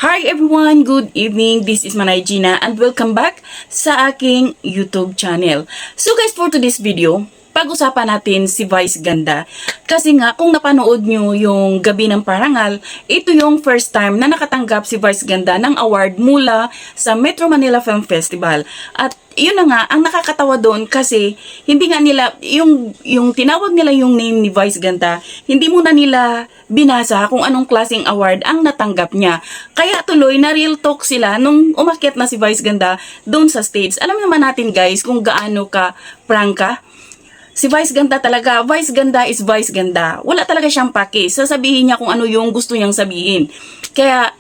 Hi everyone! Good evening! This is Manay Gina and welcome back sa aking YouTube channel. So guys, for today's video, pag-usapan natin si Vice Ganda. Kasi nga, kung napanood nyo yung Gabi ng Parangal, ito yung first time na nakatanggap si Vice Ganda ng award mula sa Metro Manila Film Festival. At yun na nga, ang nakakatawa doon kasi hindi nga nila, yung tinawag nila yung name ni Vice Ganda, hindi muna nila binasa kung anong klaseng award ang natanggap niya. Kaya tuloy na real talk sila nung umakyat na si Vice Ganda doon sa stage. Alam naman natin guys kung gaano ka prangka. Si Vice Ganda talaga, Vice Ganda is Vice Ganda. Wala talaga siyang pake. Sasabihin niya kung ano yung gusto niyang sabihin. Kaya,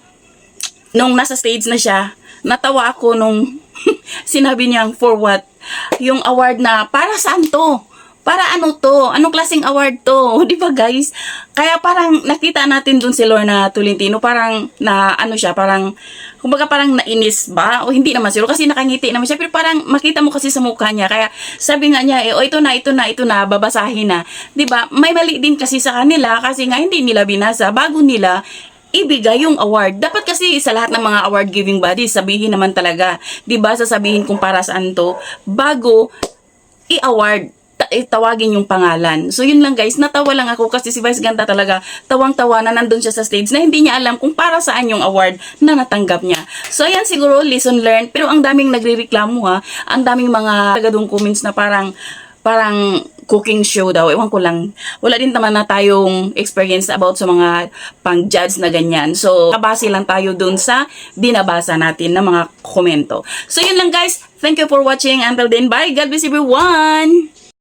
nung nasa stage na siya, natawa ako nung sinabi niyang for what? Yung award na, para saan to? Para ano to? Anong klaseng award to? Di ba guys? Kaya parang nakita natin dun si Lorna Tolentino, parang na ano siya, parang kumbaga parang nainis ba? O hindi naman siguro kasi nakangiti naman siya, pero parang makita mo kasi sa mukha niya. Kaya sabi nga niya, oh ito na, babasahin na. Di ba? May mali din kasi sa kanila kasi nga hindi nila binasa bago nila ibigay yung award. Dapat kasi sa lahat ng mga award giving bodies, sabihin naman talaga, 'di ba? Sasabihin kung para saan to bago i-award. Tawagin yung pangalan. So yun lang guys, natawa lang ako kasi si Vice Ganda talaga tawang-tawa na nandun siya sa stage na hindi niya alam kung para saan yung award na natanggap niya. So ayan siguro lesson learned, pero ang daming nagrereklamo ha, ang daming mga tagadong comments na parang cooking show daw. Ewan ko lang. Wala din naman na tayong experience about sa mga pang-judge na ganyan. So, kabase lang tayo dun sa binabasa natin na mga komento. So, yun lang guys. Thank you for watching. Until then, bye. God bless everyone!